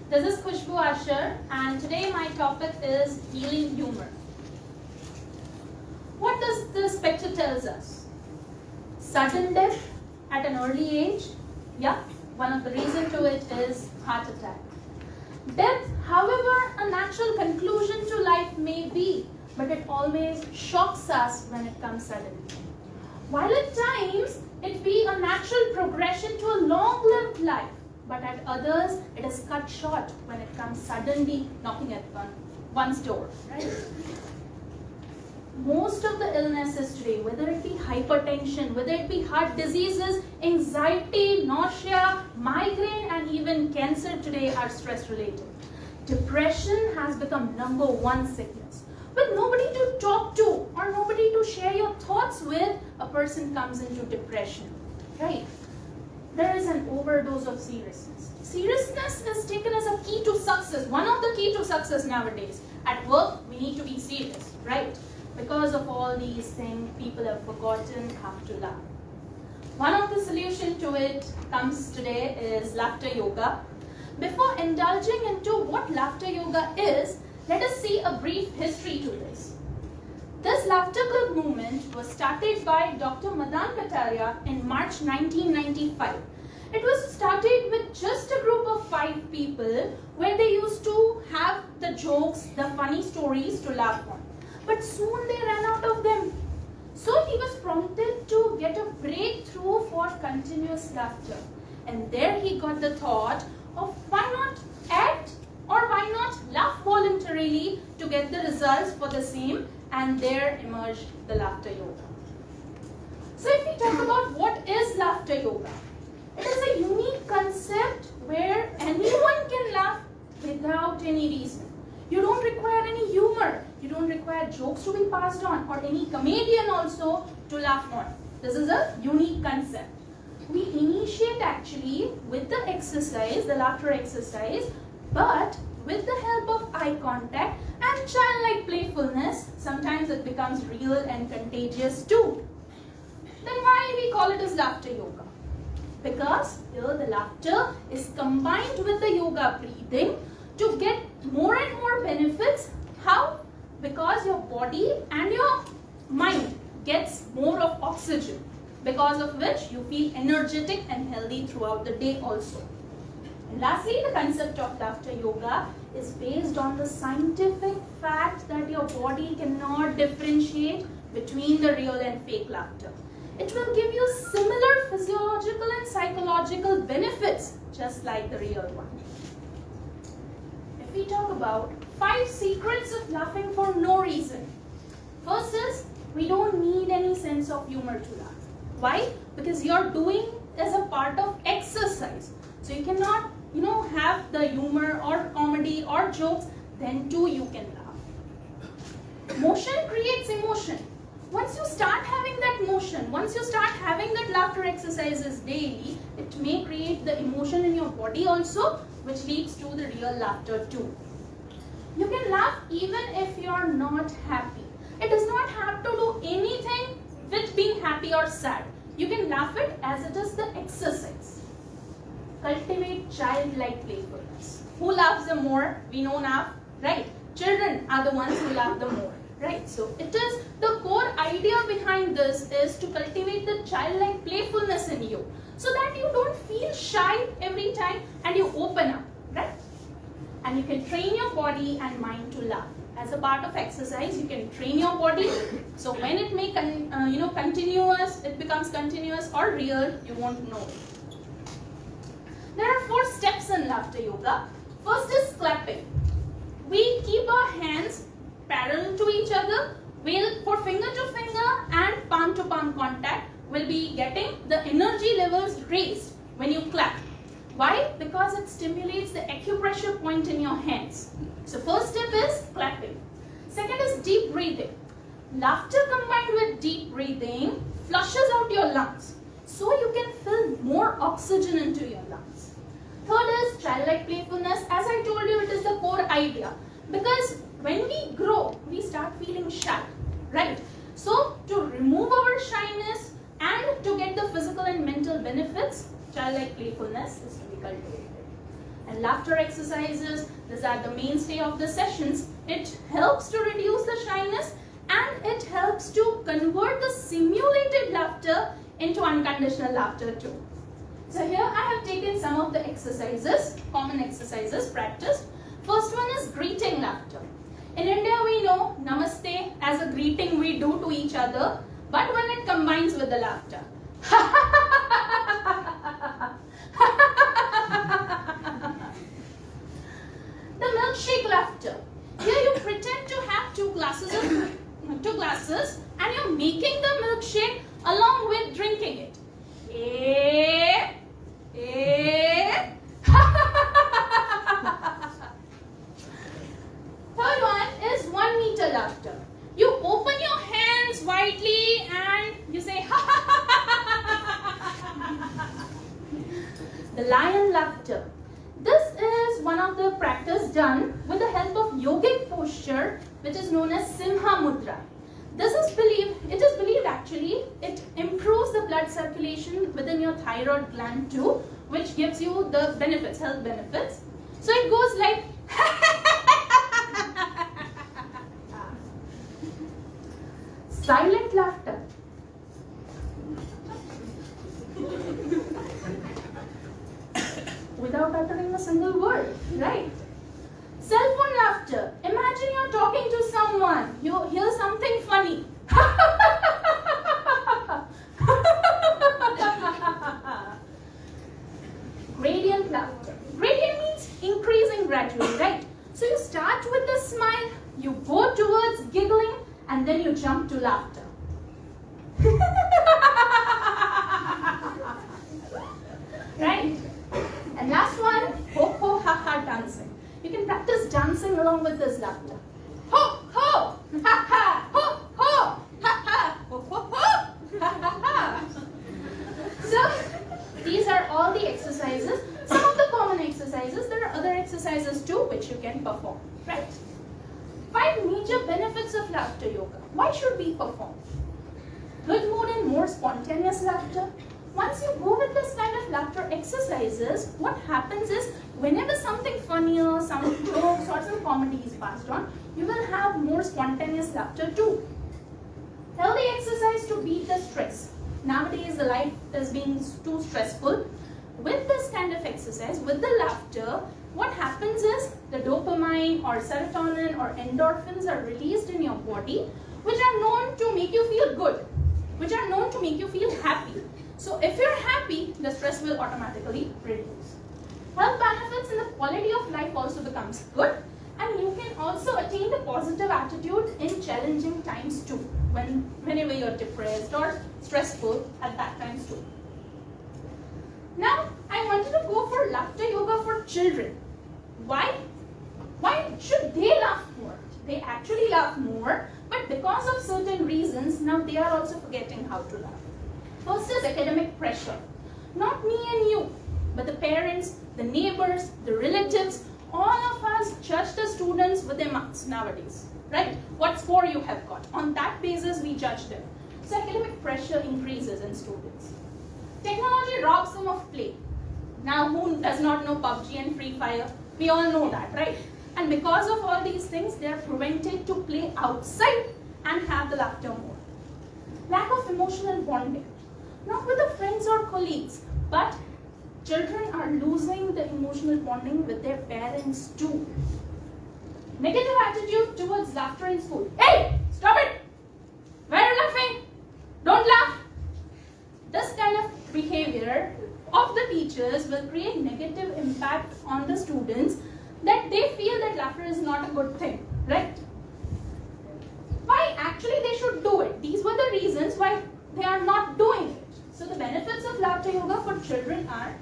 This is Khushbu Asher, and today my topic is healing humor. What does this picture tells us? Sudden death at an early age? Yeah, one of the reasons to it is heart attack. Death, however, a natural conclusion to life may be, but it always shocks us when it comes suddenly. While at times it be a natural progression to a long-lived life, but at others it is cut short when it comes suddenly knocking at one's door. Right? Most of the illnesses today, whether it be hypertension, whether it be heart diseases, anxiety, nausea, migraine, and even cancer today are stress related. Depression has become number one sickness. With nobody to talk to or nobody to share your thoughts with, a person comes into depression. Right? There is an overdose of seriousness. Seriousness is taken as a key to success. One of the key to success nowadays. At work, we need to be serious, right? Because of all these things, people have forgotten how to laugh. One of the solutions to it comes today is laughter yoga. Before indulging into what laughter yoga is, let us see a brief history to this. This laughter club movement was started by Dr. Madan Kataria in March 1995. It was started with just a group of 5 people where they used to have the jokes, the funny stories to laugh on. But soon they ran out of them. So he was prompted to get a breakthrough for continuous laughter. And there he got the thought of why not act or why not laugh voluntarily to get the results for the same, and there emerged the laughter yoga. So if we talk about what is laughter yoga, it is a unique concept where anyone can laugh without any reason. You don't require any humor. You don't require jokes to be passed on or any comedian also to laugh on. This is a unique concept. We initiate actually with the exercise, the laughter exercise, but with the help of eye contact and childlike playfulness, sometimes it becomes real and contagious too. Then why we call it as laughter yoga? Because here the laughter is combined with the yoga breathing to get more and more benefits. How? Because your body and your mind gets more of oxygen, because of which you feel energetic and healthy throughout the day also. And lastly, the concept of laughter yoga is based on the scientific fact that your body cannot differentiate between the real and fake laughter. It will give you similar physiological and psychological benefits just like the real one. If we talk about 5 secrets of laughing for no reason. First is, we don't need any sense of humor to laugh. Why? Because you're doing as a part of exercise. So you cannot, have the humor or comedy or jokes, then too you can laugh. Motion creates emotion. Once you start having that motion, once you start having that laughter exercises daily, it may create the emotion in your body also, which leads to the real laughter too. You can laugh even if you're not happy. It does not have to do anything with being happy or sad. You can laugh it as it is the exercise. Cultivate childlike playfulness. Who laughs the more? We know now, right? Children are the ones who laugh the more, right? So it is the core idea behind this is to cultivate the childlike playfulness in you, so that you don't feel shy every time and you open up, right? And you can train your body and mind to laugh. As a part of exercise, you can train your body. So when it may continuous, it becomes continuous or real, you won't know. There are 4 steps in laughter yoga. First is clapping. We keep our hands parallel to each other. We'll, for finger to finger and palm to palm contact, we'll be getting the energy levels raised when you clap. Why? Because it stimulates the acupressure point in your hands. So first step is clapping. Second is deep breathing. Laughter combined with deep breathing flushes out your lungs, so you can fill more oxygen into your lungs. Third is childlike playfulness. As I told you, it is the core idea. Because when we grow, we start feeling shy, right? So to remove our shyness and to get the physical and mental benefits, childlike playfulness is to be cultivated. And laughter exercises, these are the mainstay of the sessions. It helps to reduce the shyness and it helps to convert the simulated laughter into unconditional laughter too. So here I have taken some of the exercises, common exercises practiced. First one is greeting laughter. In India we know Namaste as a greeting we do to each other, but when it combines with the laughter. The milkshake laughter. Here you pretend to have two glasses and you're making the milkshake along with drinking it. Third one is 1 meter laughter. You open your hands widely and you say The lion laughter. This is one of the practice done with the help of yogic posture, which is known as Simha Mudra. It is believed actually, it improves the blood circulation within your thyroid gland too, which gives you the benefits, health benefits. So it goes like silent laughter. Without uttering a single word, right? Cell phone laughter. Imagine you're talking to someone, you hear something funny. Gradient laughter. Gradient means increasing gradually, right? So you start with the smile, you go towards giggling, and then you jump to laughter. Right? And last one, ho ho ha ha dancing. You can practice dancing along with this laughter. Ho ho ha ha ho ho ha ha ho ho ho ha ha ha. So these are all the exercises. Some of the common exercises. There are other exercises too which you can perform. Right? 5 major benefits of laughter yoga. Why should we perform? Good mood and more spontaneous laughter. Once you go with this kind of laughter exercises, what happens is whenever something funnier, some jokes or some comedy is passed on, you will have more spontaneous laughter too. Healthy exercise to beat the stress. Nowadays the life is being too stressful. With this kind of exercise, with the laughter, what happens is the dopamine or serotonin or endorphins are released in your body, which are known to make you feel good, which are known to make you feel happy. So if you're happy, the stress will automatically reduce. Health benefits and the quality of life also becomes good, and you can also attain the positive attitude in challenging times too, whenever you're depressed or stressful at that times too. Now, I wanted to go for laughter yoga for children. Why? Why should they laugh more? They actually laugh more, but because of certain reasons, now they are also forgetting how to laugh. First is academic pressure. Not me and you, but the parents, the neighbors, the relatives, all of us judge the students with their marks nowadays, right? What score you have got. On that basis, we judge them. So academic pressure increases in students. Technology robs them of play. Now, who does not know PUBG and Free Fire? We all know that, right? And because of all these things, they are prevented to play outside and have the laughter more. Lack of emotional bonding. Not with the friends or colleagues, but children are losing the emotional bonding with their parents too. Negative attitude towards laughter in school. Hey, stop it! Why are you laughing? Don't laugh. This kind of behavior of the teachers will create negative impact on the students, that they feel that laughter is not a good thing, right? Why actually they should do it? These were the reasons why they are not doing it. So the benefits of laughter yoga for children are,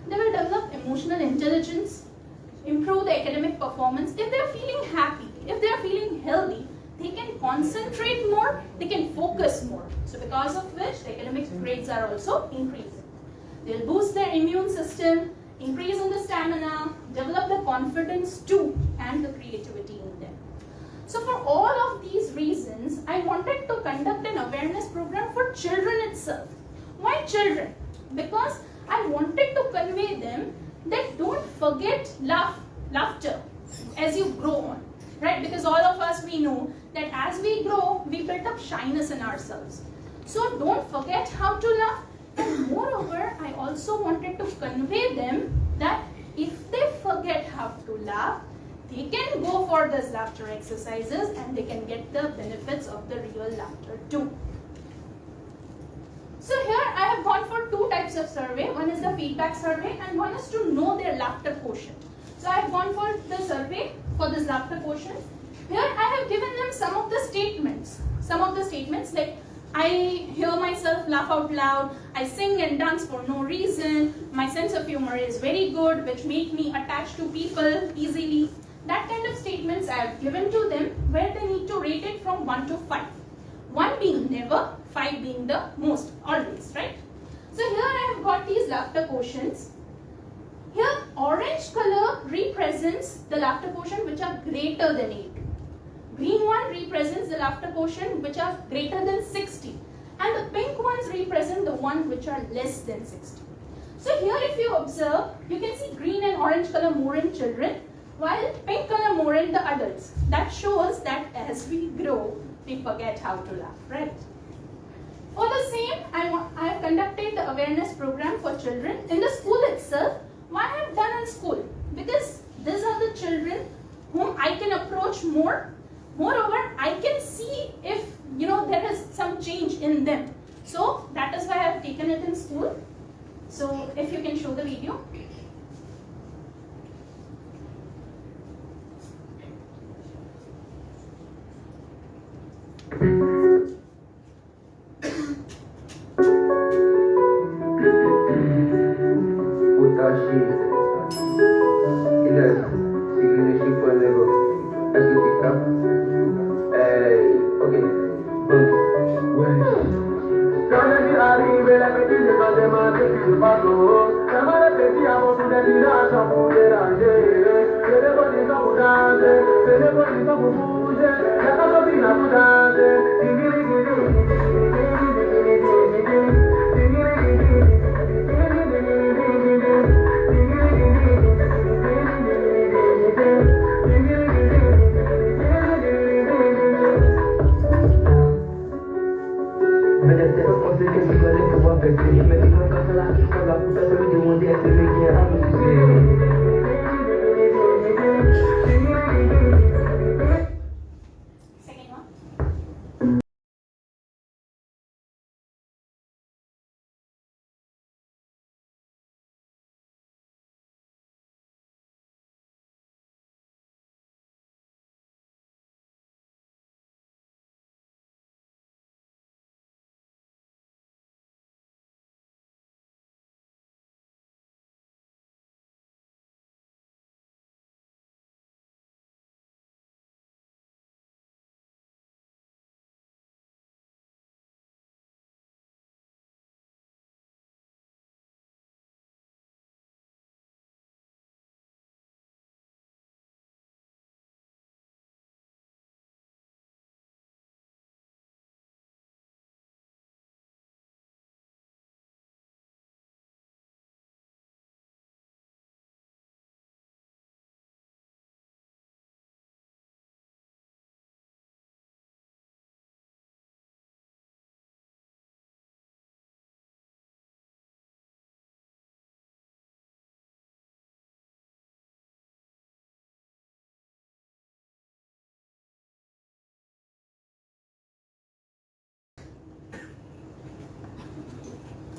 they will develop emotional intelligence, improve the academic performance. If they are feeling happy, if they are feeling healthy, they can concentrate more, they can focus more. So because of which the academic grades are also increasing. They'll boost their immune system, increase in the stamina, develop the confidence too, and the creativity in them. So for all of these reasons, I wanted to conduct an awareness program for children itself. Why children? Because I wanted to convey them that don't forget laughter as you grow on, right? Because all of us, we know that as we grow, we build up shyness in ourselves. So don't forget how to laugh. And moreover, I also wanted to convey them that if they forget how to laugh, they can go for these laughter exercises and they can get the benefits of the real laughter too. So here I have gone for two types of survey. One is the feedback survey and one is to know their laughter quotient. So I have gone for the survey for this laughter quotient. Here I have given them some of the statements. Some of the statements like, I hear myself laugh out loud, I sing and dance for no reason, my sense of humor is very good, which make me attached to people easily. That kind of statements I have given to them where they need to rate it from 1 to 5. 1 being never, 5 being the most, always, right? So here I have got these laughter quotients. Here orange color represents the laughter quotient which are greater than 8. Green one represents the laughter quotient which are greater than 60. And the pink ones represent the one which are less than 60. So here if you observe, you can see green and orange color more in children, while pink color more in the adults. That shows that as we grow, we forget how to laugh, right? For the same, I have conducted the awareness program for children in the school itself. Why I have done in school? Because these are the children whom I can approach more. Moreover, I can see if there is some change in them. So that is why I have taken it in school. So if you can show the video.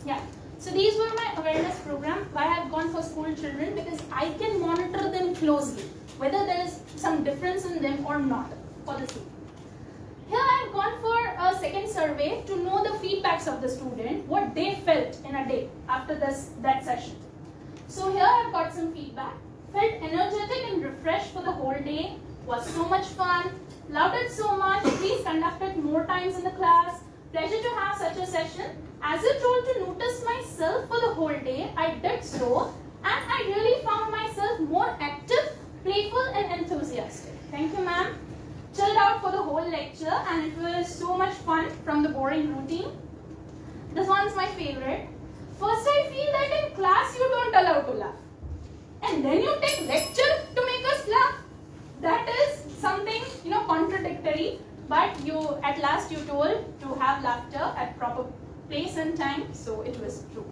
Yeah, so these were my awareness program. Why I have gone for school children? Because I can monitor them closely, whether there is some difference in them or not for the student. Here I have gone for a second survey to know the feedbacks of the student, what they felt in a day after that session. So here I have got some feedback. Felt energetic and refreshed for the whole day, was so much fun, loved it so much, please conduct it more times in the class, pleasure to have such a session. As I told to notice myself for the whole day, I did so and I really found myself more active, playful and enthusiastic. Thank you ma'am. Chilled out for the whole lecture and it was so much fun from the boring routine. This one's my favorite. First I feel that in class you don't allow to laugh. and then you take lecture to make us laugh. That is something, contradictory. But at last you told to have laughter at proper place and time, so it was true.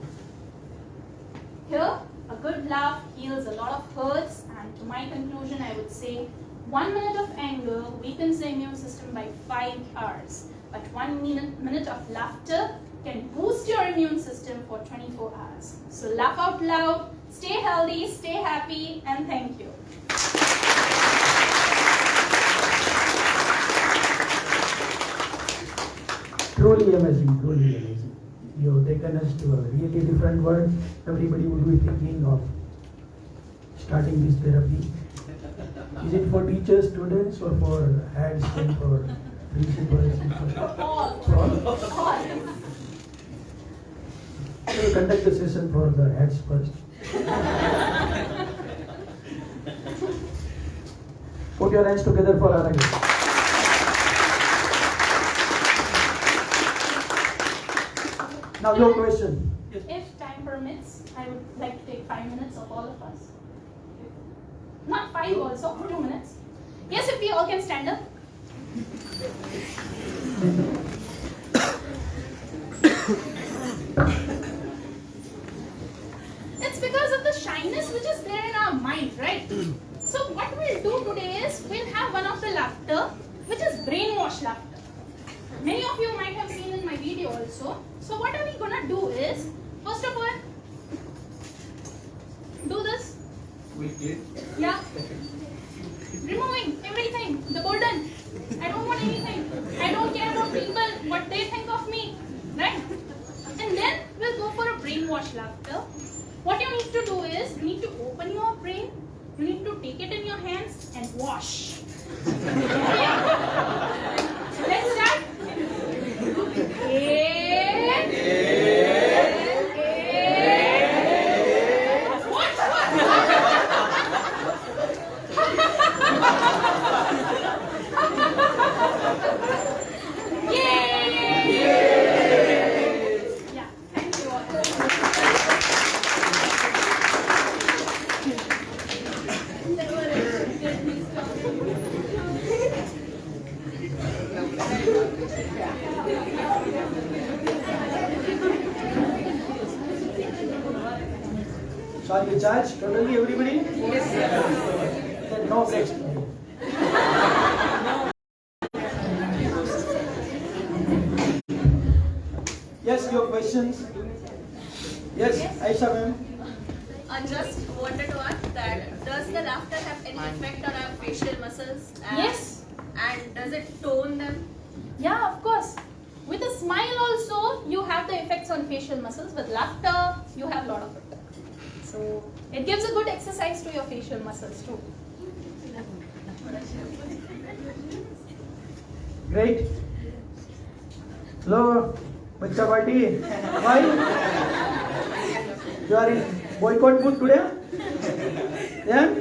Here, a good laugh heals a lot of hurts, and to my conclusion, I would say 1 minute of anger weakens the immune system by 5 hours. But 1 minute of laughter can boost your immune system for 24 hours. So laugh out loud, stay healthy, stay happy, and thank you. Truly amazing, truly amazing. You have taken us to a really different world. Everybody would be thinking of starting this therapy. Is it for teachers, students, or for heads and for principals? All. We will conduct the session for the heads first. Put your hands together for Aragam. Now your question. If time permits, I would like to take 5 minutes of all of us. Not 5 also, 2 minutes. Yes, if we all can stand up. It's because of the shyness which is there in our mind, right? So what we'll do today is, we'll have one of the laughter, which is brainwash laughter. Many of you might have seen in my video also. So what are we gonna do is, first of all, do this. Yeah. Removing everything, the burden. I don't want anything. I don't care about people, what they think of me. Right? And then we'll go for a brainwash laughter. What you need to do is, you need to open your brain, you need to take it in your hands and wash. Okay? So let's start. Shall we charge totally everybody? Yes, sir. Then no breaks. Yes, your questions? Yes, Aisha ma'am. I just wanted to ask that does the laughter have any effect on our facial muscles? Yes. And does it tone them? Yeah, of course. With a smile also, you have the effects on facial muscles. With laughter, you have a lot of it. So, it gives a good exercise to your facial muscles too. Great. Hello, Bacha party. Why? You are in boycott mood today? Yeah?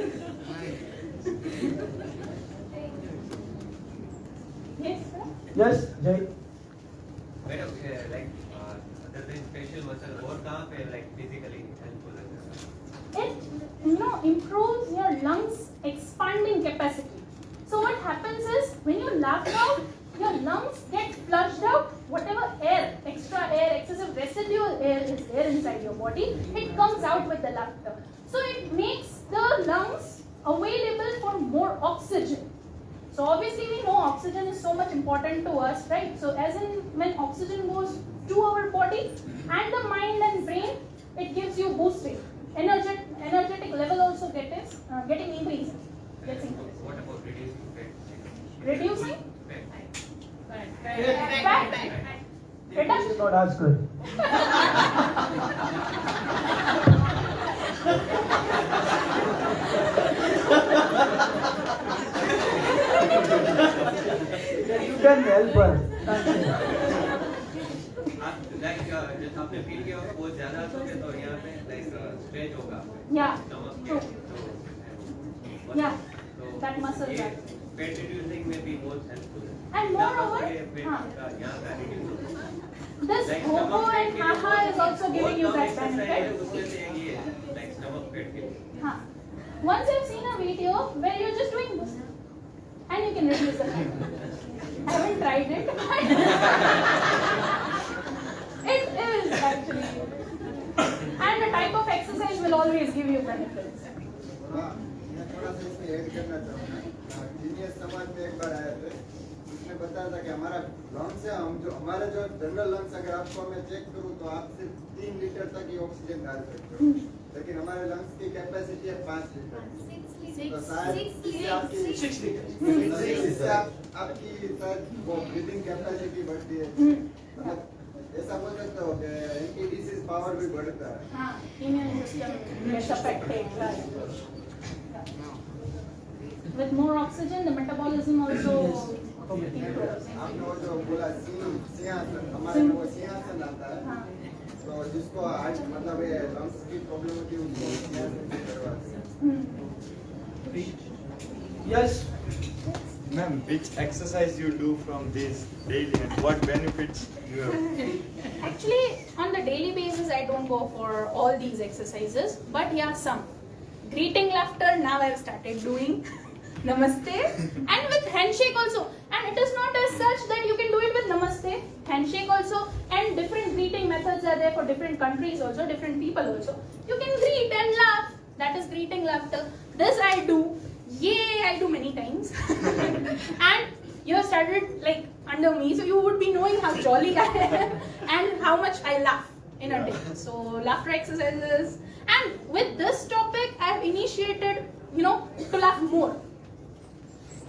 Yes, sir. Yes, Jai. Madam, other than facial muscle, और कहाँ पे like physically helpful है? It improves your lungs expanding capacity. So what happens is, when you laugh out, your lungs get flushed out. Whatever air, extra air, excessive residual air is there inside your body, it comes out with the laughter. So it makes the lungs available for more oxygen. So obviously we know oxygen is so much important to us, right? So as in when oxygen goes to our body and the mind and brain, it gives you boosting. Energetic level also getting increased. Gets increased. What about reducing fat? Reducing Fat. fat. You should not ask her. You can help her. Like जैसे आपने feel किया हो, बहुत ज़्यादा सोचे तो यहाँ पे like stretch होगा. Yeah, Stomach true. तो Yeah, तो that muscle ये that. fat reducing may be most helpful. And moreover, यहाँ का reduce होगा. this Like Hoho stomach and fat के लिए Haha is also giving you बहुत that कम exercise है, benefit. उसमें से एक ही है like stomach fat के लिए. हाँ, Once I've seen a video where you're just doing this, and you can reduce the time. I haven't tried it, but it is actually. And the type of exercise will always give you benefits. मैं थोड़ा सा इसमें add करना चाहूँगा। Genius समाज में एक बार आया थे, उसने बताया था कि हमारा लंग्स है, हमारे जो जनरल लंग्स अगर आपको मैं चेक करूँ तो आप सिर्फ 3 लीटर तक ही ऑक्सीजन डाल सकते हो, लेकिन हमारे लंग्स की कैपेसिटी है 5 लीटर। तो शायद इससे आपकी शायद वो ब्रीदिंग कैपेसिटी बढ़ती है। मतलब ऐसा बोल सकते हो कि एंटी डिसीज पावर भी बढ़ता है। हाँ, immune system gets affected. With more oxygen, the metabolism also improves. आपने वो जो बोला सिंहासन, हमारे वो सिंहासन आता है, तो जिसको आज मतलब ये लंग्स की प्रॉब्लम होती है उसको सिंहासन से करवाते हैं। Yes. Ma'am, which exercise you do from this daily and what benefits you have? Actually, on the daily basis, I don't go for all these exercises, but yeah, some. Greeting laughter, now I've started doing. Namaste. And with handshake also. And it is not as such that you can do it with namaste. Handshake also. And different greeting methods are there for different countries also, different people also. You can greet and laugh. That is greeting laughter. This I do. Yay, I do many times. And you have started like under me, so you would be knowing how jolly I am and how much I laugh in a day. So laughter exercises. And with this topic, I have initiated, to laugh more.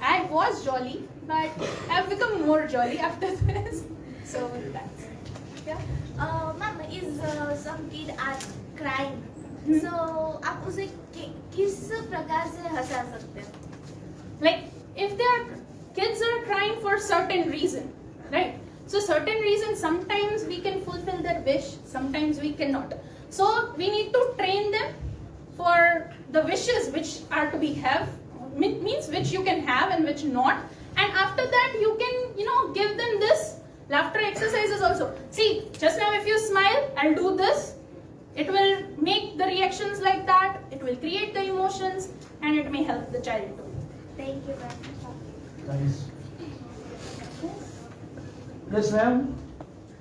I was jolly, but I have become more jolly after this. So that's yeah. Ma'am, is some kid are crying, so आप उसे किस प्रकार से हंसा सकते हैं? Like if kids are crying for certain reason, right? So certain reason, sometimes we can fulfill their wish, sometimes we cannot. So we need to train them for the wishes which are to be means which you can have and which not. And after that you can, give them this laughter exercises also. See, just now if you smile, I'll do this. It will make the reactions like that. It will create the emotions and it may help the child too. Thank you, ma'am. Nice. Yes, ma'am.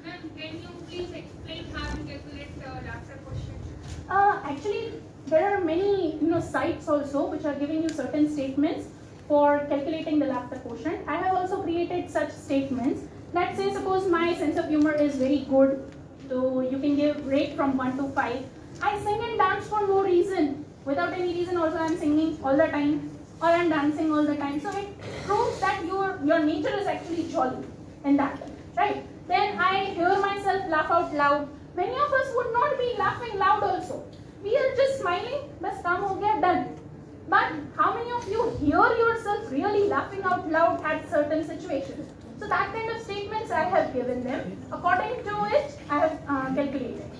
Ma'am, can you please explain how you calculate laughter quotient? Actually, there are many sites also which are giving you certain statements for calculating the laughter quotient. I have also created such statements. Let's say suppose my sense of humor is very good, so you can give rate from 1 to 5. I sing and dance for no reason. Without any reason also I am singing all the time or I am dancing all the time. So it proves that your nature is actually jolly in that, right? Then I hear myself laugh out loud. Many of us would not be laughing loud also. We are just smiling, bas kaam ho gaya, done. But how many of you hear yourself really laughing out loud at certain situations? So that kind of statements I have given them. According to it, I have calculated.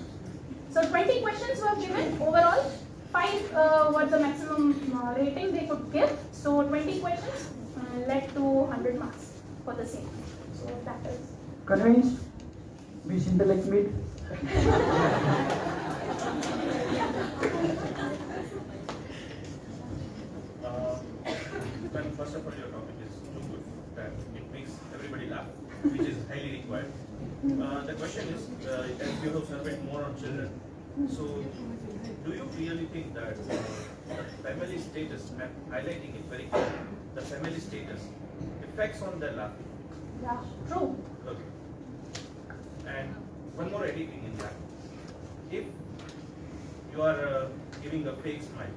So 20 questions were given overall. 5 was the maximum rating they could give. So 20 questions led to 100 marks for the same. So that is. Convinced? Which intellect meet? Well, first of all, your topic is too good that it makes everybody laugh, which is highly required. The question is, as you have surveyed more on children, so do you really think that the family status, and highlighting it very clearly, the family status affects on their laughing? Yeah, true. Okay. And one more editing in that. If you are giving a fake smile,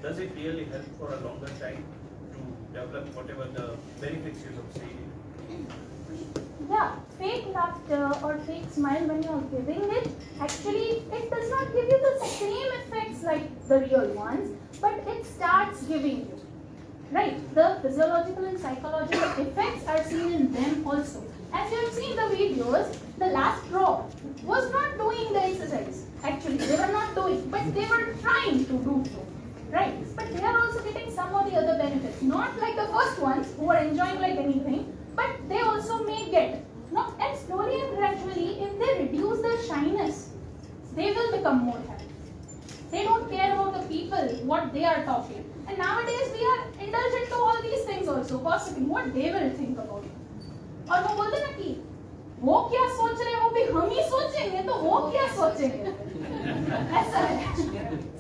does it really help for a longer time to develop whatever the benefits you have seen? Yeah, fake laughter or fake smile when you're giving it, actually it does not give you the same effects like the real ones, but it starts giving you. Right, the physiological and psychological effects are seen in them also. As you have seen the videos, the last row was not doing the exercise. Actually, they were not doing, but they were trying to do so. Right, but they are also getting some of the other benefits. Not like the first ones who are enjoying like anything, but they also may get. Now, and slowly and gradually, if they reduce their shyness, they will become more happy. They don't care about the people what they are talking. And nowadays we are indulgent to all these things also, gossiping what they will think about it. और वो बोलते ना कि वो क्या सोच रहे हैं वो भी हम ही सोचेंगे तो वो क्या सोचेंगे ऐसा है.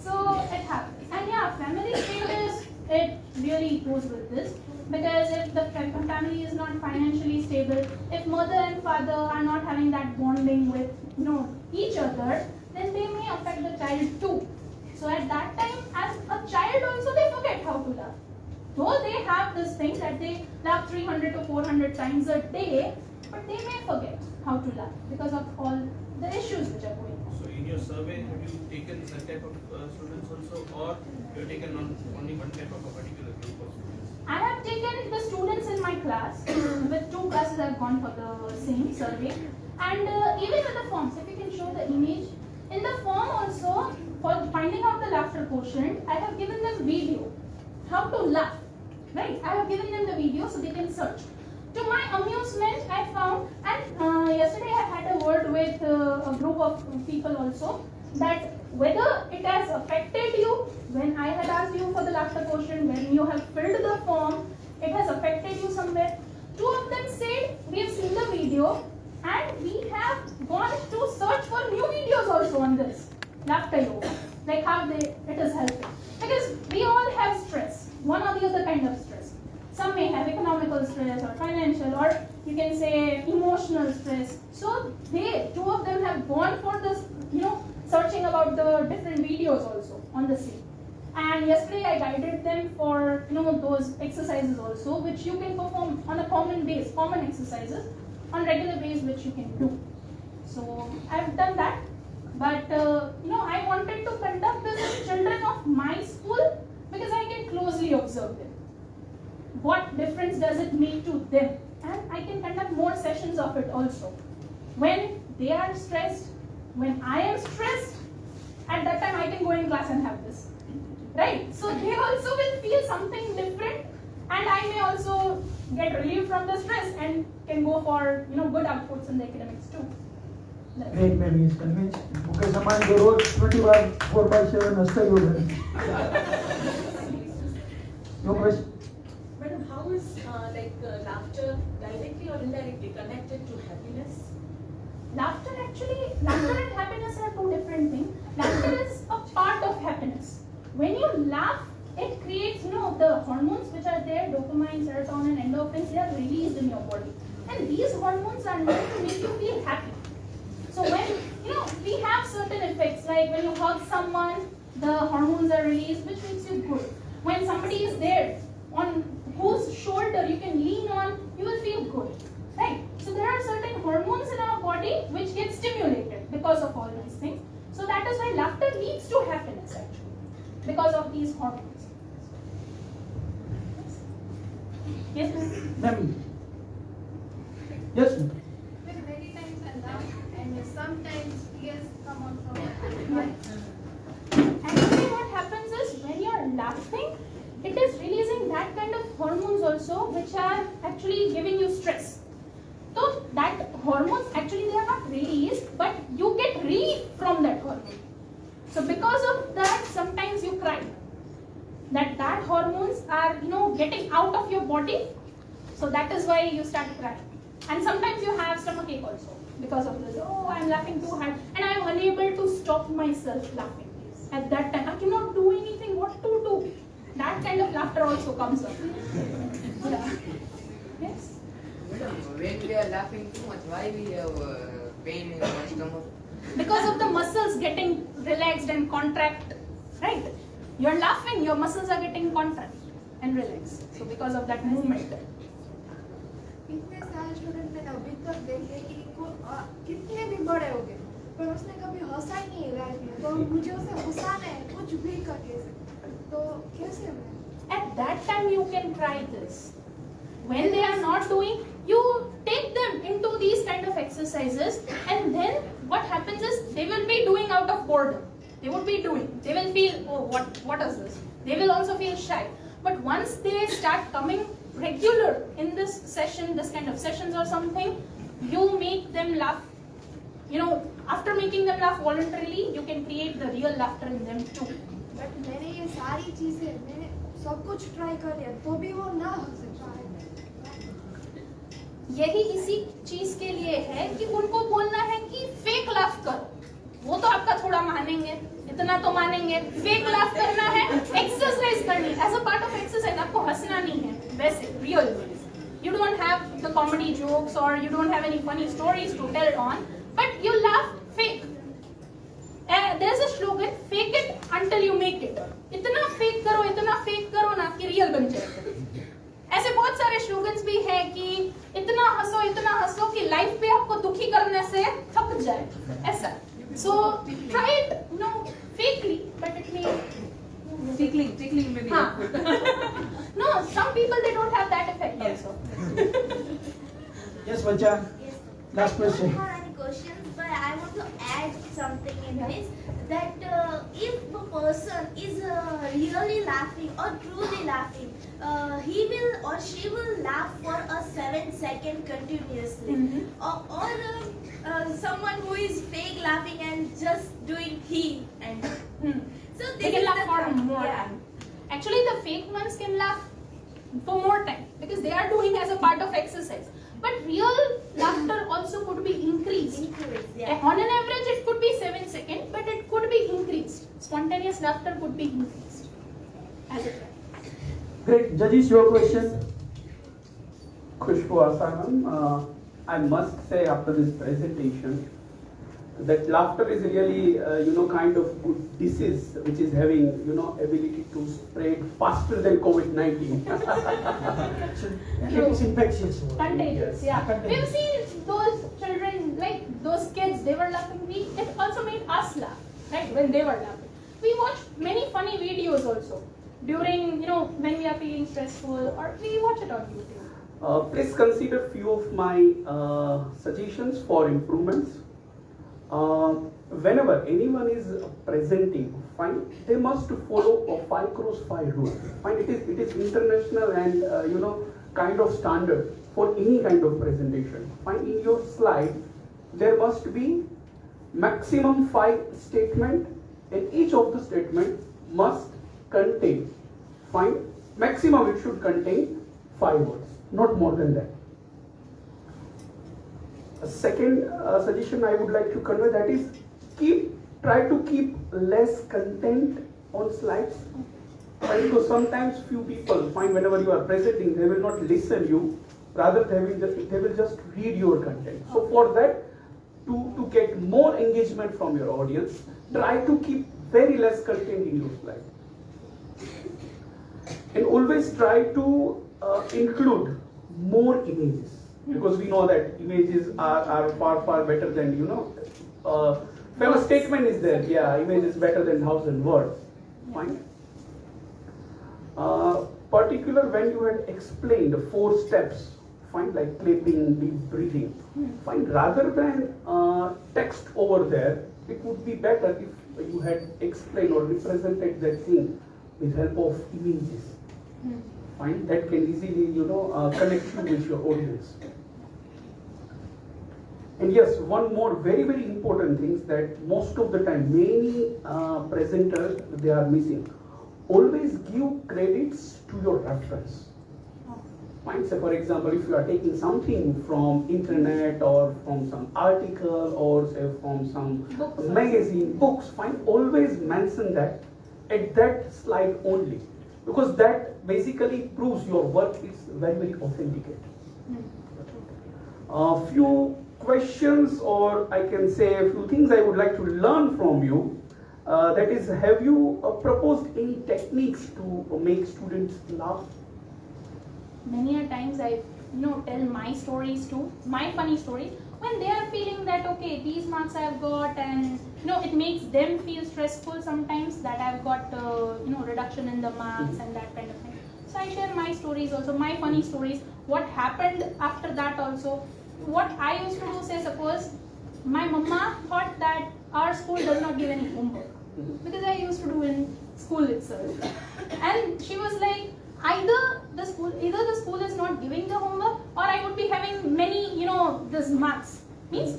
So it happens. And yeah, family status, it really goes with this. Because if the family is not financially stable, if mother and father are not having that bonding with each other, then they may affect the child too. So at that time, as a child also they forget how to love. Though they have this thing that they love 300 to 400 times a day, but they may forget how to love because of all the issues which are going on. So in your survey, have you taken such type of students also, or you have taken only one type of a particular group of students? I have taken the students in my class. With 2 classes I have gone for the same survey. And even with the forms, if you can show the image, in the form also, for finding out the laughter quotient, I have given them video, how to laugh, right? I have given them the video so they can search. To my amusement, I found, and yesterday I had a word with a group of people also, that whether it has affected you, when I had asked you for the laughter quotient, when you have filled the form, it has affected you somewhere. 2 of them said, we have seen the video and we have gone to search for new videos also on this laughter yoga, like how it is helping. Because we all have stress, one or the other kind of stress. Some may have economical stress or financial, or you can say emotional stress. So 2 of them have gone for this, searching about the different videos also on the same. And yesterday I guided them for those exercises also, which you can perform on a common exercises on regular basis, which you can do. So I've done that, but I wanted to conduct this with children of my school because I can closely observe them. What difference does it make to them? And I can conduct more sessions of it also. When they are stressed, when I am stressed, at that time I can go in class and have this. Right? So they also will feel something different, and I may also get relieved from the stress and can go for good outputs in the academics too. Great, maybe is convinced. Because someone they wrote 4/7 hasta yoga. No question. Madam, how is laughter directly or indirectly connected to happiness? Laughter and happiness are 2 different things. Laughter is a part of happiness. When you laugh, it creates, the hormones which are there, dopamine, serotonin, endorphins, they are released in your body. And these hormones are meant to make you feel happy. So when, we have certain effects, like when you hug someone, the hormones are released, which makes you good. When somebody is there, on whose shoulder you can lean on, you will feel good, right? So there are certain hormones in our body which get stimulated because of all these things. So that is why laughter leads to happiness actually, because of these hormones. Yes, ma'am? Ma'am. Yes, ma'am. Many times I laugh and sometimes tears come out from my eyes. Actually what happens is when you are laughing, it is releasing that kind of hormones also which are actually giving you stress. So that hormones actually they are not released, but you get relief from that hormone. So because of that sometimes you cry. That hormones are getting out of your body. So that is why you start crying. And sometimes you have stomachache also because of this. Oh, I'm laughing too hard and I'm unable to stop myself laughing. At that time I cannot do anything what to do. That kind of laughter also comes up. Yeah. Yes. When we are laughing too much, why we have pain in our stomach? Because of the muscles getting relaxed and contract, right? You're laughing, your muscles are getting contract and relaxed. So because of that movement. इतने सारे student मैंने अभी तक देखे कि कितने भी बड़े हो गए पर उसने कभी हंसा ही नहीं लाइफ में तो मुझे उसे हंसाना है कुछ भी करके तो कैसे मैं At that time you can try this. When they are not doing, you take them into these kind of exercises, and then what happens is they will be doing out of boredom. They would be doing. They will feel, oh, what is this? They will also feel shy. But once they start coming regular in this session, this kind of sessions or something, you make them laugh. After making them laugh voluntarily, you can create the real laughter in them too. But मैंने ये सारी चीजें मैंने सब कुछ try कर लिया तो भी वो ना हंसे यही इसी चीज के लिए है कि उनको बोलना है कि फेक लाफ करो। वो तो आपका थोड़ा मानेंगे, इतना तो मानेंगे। फेक लाफ करना है, एक्सरसाइज करनी है। As a part of exercise आपको हंसना नहीं है वैसे real. You don't have the comedy jokes or you don't have any funny stories to tell on, but you laugh fake. There's a slogan, fake it until you make it. इतना fake करो ना कि real बन जाए। ऐसे बहुत सारे slogans भी हैं कि इतना हंसो कि लाइफ पे आपको दुखी करने से थक जाए, ऐसा। So try it, fakely, but it may Tickling में भी। No, some people they don't have that effect also. Yes, Vancha. Yes. Last question. I don't have any questions, but I want to add something in this. That if a person is really laughing or truly laughing, he will or she will laugh for a 7 second continuously. Or someone who is fake laughing and just doing he and so They can laugh for more time. Actually, the fake ones can laugh for more time because they are doing as a part of exercise. But real laughter also could be increased. Yeah. On an average, it could be 7 seconds, but it could be increased. Spontaneous laughter could be increased as a trend. Great. Judges, your question. Khushbu Asanam, I must say after this presentation that laughter is really, kind of good disease which is having, ability to spread faster than COVID-19. It is infectious. Contagious, yeah. We've seen those children, like those kids, they were laughing. It also made us laugh, right, when they were laughing. We watched many funny videos also during, when we are feeling stressful, or we watch it on YouTube. Please consider few of my suggestions for improvements. Whenever anyone is presenting, fine, they must follow a 5x5 rule. Fine, it is international and kind of standard for any kind of presentation. Fine, in your slide there must be maximum 5 statement, and each of the statement must contain, fine, maximum it should contain 5 words, not more than that. A second suggestion I would like to convey, that is try to keep less content on slides. Right? Because sometimes few people find whenever you are presenting, they will not listen you, rather they will just read your content. So for that, to get more engagement from your audience, try to keep very less content in your slide. And always try to include more images. Because we know that images are far better than, famous statement is there, yeah, image is better than 1,000 words. Fine. Particular when you had explained 4 steps, fine, like clapping, deep breathing, fine, rather than text over there, it would be better if you had explained or represented that thing with help of images. Fine, that can easily, connect you with your audience. And yes, one more very important thing is that most of the time, many presenters, they are missing. Always give credits to your reference. Fine, so for example, if you are taking something from internet or from some article or say from some magazine, books, fine, always mention that at that slide only. Because that basically proves your work is very authenticated. A few questions, or I can say a few things I would like to learn from you. That is, have you proposed any techniques to make students laugh? Many a times I tell my stories too, my funny stories, when they are feeling that okay, these marks I've got, and it makes them feel stressful sometimes that I've got reduction in the marks and that kind of thing. So I share my stories also, my funny stories, what happened after that also. What I used to do, say suppose my mama thought that our school does not give any homework, because I used to do in school itself, and she was like, either the school is not giving the homework, or I would be having many this marks, means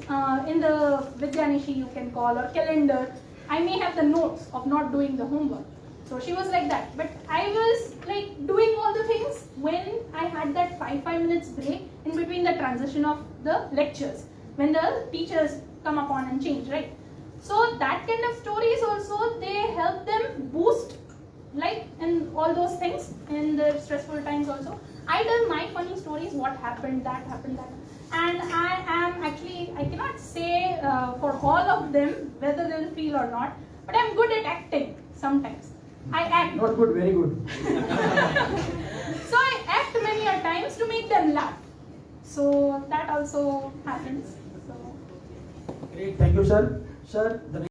in the Vidyanishi you can call, or calendar, I may have the notes of not doing the homework. So she was like that. But I was like doing all the things when I had that 5 minutes break in between the transition of the lectures, when the teachers come upon and change, right? So that kind of stories also, they help them boost, like, in all those things in the stressful times also. I tell my funny stories, what happened, that happened, that. And I am actually, I cannot say for all of them whether they will feel or not, but I'm good at acting sometimes. I act. Not good, very good. So I act many a times to make them laugh. So that also happens. So. Great, thank you, sir. Sir, the